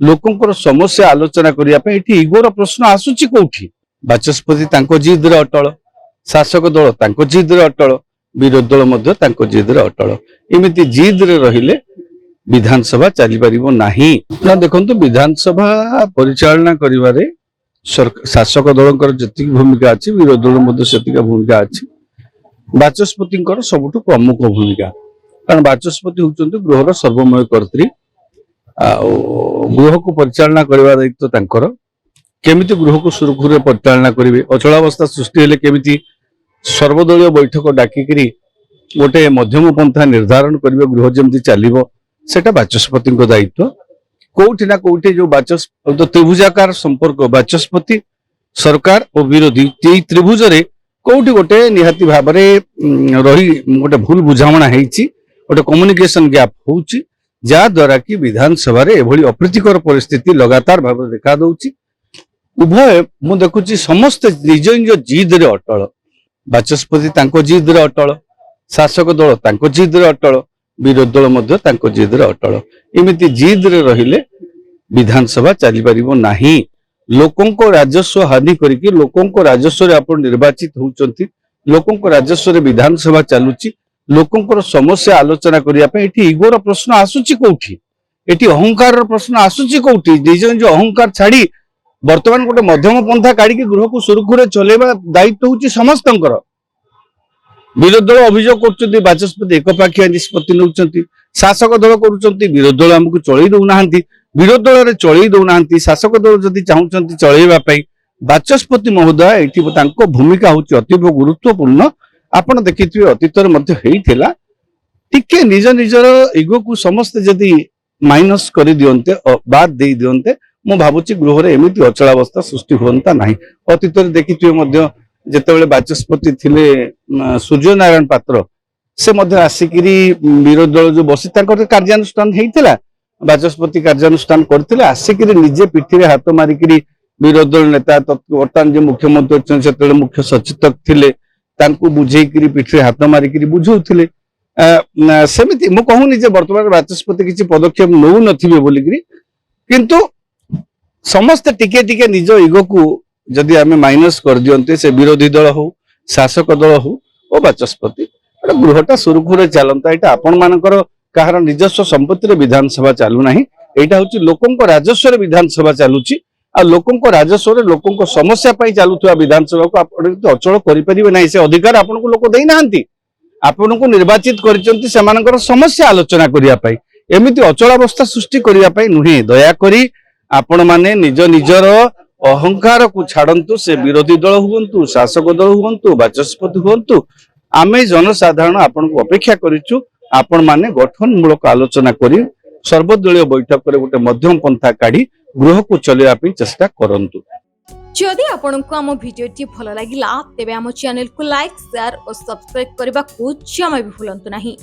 लोकंकर समस्या आलोचना करिया पे एठी इगोर प्रश्न आसुची कोठी बाचस्पति तांको जिद रे अटल शासक दल तांको जिद रे अटल विरोधी दल मध्य तांको जिद रे अटल एमिति जिद रे रहिले विधानसभा चली परिबो नाही ना देखंतु विधानसभा परिचालना करिवारे शासक दलकर जति भूमिका अछि विरोधी दल मध्य सेतिका भूमिका अछि बाचस्पतिଙ୍କର सबुठु प्रमुख भूमिका कारण बाचस्पति होचंती गृहर सर्वमय कर्त्री गृह को परिचालना करबा दायित्व तांकर केमिति गृह को सुरक्षित परिचालना करिवे अचलावस्था सृष्टि हेले केमिति सर्वदलीय बैठक डाकिकरी गोटे मध्यम पंथा निर्धारण करिवे गृह जेमिति चलिबो सेटा बाचस्पति दायित्व कोठी ना कोठी जो बाचस्पति त्रिभुजाकार संपर्क बाचस्पति सरकार और विरोधी त्रिभुज रे कोठी गोटे निहाती भाबरे रही गोटे भूल बुझामणा हेछि गोटे कम्युनिकेशन गैप होउछि जा द्वारा कि विधानसभा रे एभली अप्रीतिकर परिस्थिति लगातार भाव देखा दउछि उभय मु देखुछि समस्त निज निज जिद रे अटल बाचस्पति तांको जिद रे अटल शासक दल तांको जिद रे अटल विरोधी दल मध्य तांको जिद रे अटल एमिति जिद रे रहिले विधानसभा चली परिबो नाही लोकंको राजस्व हानि करिकि लोकंको राजस्व रे आपण निर्वाचित होउचंती लोकंको राजस्व रे विधानसभा चालुची लोकंकर समस्या आलोचना करिया पे एठी इगोर प्रश्न आसुची कोठी एठी अहंकार रो प्रश्न आसुची कोठी निज निज अहंकार छाड़ी वर्तमान गोटे मध्यम पंथा काढी के गृह को सुरक्षित चलेबा दायित्व होची समस्तंकर विरोधी दल अभियोग करछंती बाचस्पति एकपाखिया निष्पत्ति नउचंती शासक दल करूचंती विरोधी दल हमकु चळै दउ नाहंती विरोधी दल रे चळै दउ नाहंती शासक दल जदी चाहुचंती चळैबा पई बाचस्पति महोदय एठी तांको भूमिका होची अतीव गुरुत्वपूर्ण आपण देखिथिबे अतीतर मध्य हेइथिला टिके निज निजर इगो को समस्त जदी माइनस करि दियन्ते बाद देई दियन्ते मु भाबुची गृह रे एमिति अचलावस्था सृष्टि होंता नाही अतीतर देखिथिबे मध्य जेतेबेले बाचस्पति थिले सूर्य नारायण पात्र से मध्य आसिकिरी विरोधी दल जो बसी तांकर कार्यानुष्ठान हेइथिला बाचस्पति कार्यानुष्ठान करथिले आसिकिरी निजे पिठिरे हाथ मारिकिरी विरोधी दल नेता वर्तमान जो मुख्यमंत्री अछन सेतेबेले मुख्य सचेतक थिले तांको बुझेइकिरी पिठिरे हाथ मारिकिरी बुझौथिले सेमिति मु कहूनी जे वर्तमान बाचस्पति किछि पदक्षेप नौ नथिबे बोलिकिरी किंतु समस्त टिके टिके निज इगो को जदि आमे माइनस कर दियन्ते से विरोधी दल हो शासक दल हो ओ बाचस्पति गृहटा सुरक्षित चलता एटा आपण मानकर कहार निजस्व संपत्ति रे विधानसभा चालू नाही एटा होची लोकंको राजस्व रे विधानसभा चालुची आ लोकंको राजस्व रे लोकंको समस्या पई चालुथुवा विधानसभा को आपण अचल करि परिबे नाही से अधिकार आपनको लोक देई नाहंती आपनको निर्वाचित करिसंती सेमानकर समस्या आलोचना करिया पई एमिति अचल अवस्था सृष्टि करिया पई नुहे दया करी आपण माने निज निजर अहंकार को छाड़ंतु से विरोधी दल हुंतु शासक दल हुंतु बाचस्पति हुंतु आमे जनसाधारण आपनको अपेक्षा करिछु आपण माने गठनमूलक आलोचना करी सर्वदलीय बैठक रे गोटे मध्यम पंथा काढी गृह को चलेया पे चेष्टा करंतु जदि आपनको आम भिडियोटी भल लागिला तेबे आम चैनल को लाइक शेयर और सब्सक्राइब करबा को जमा भी भूलंतु नहीं।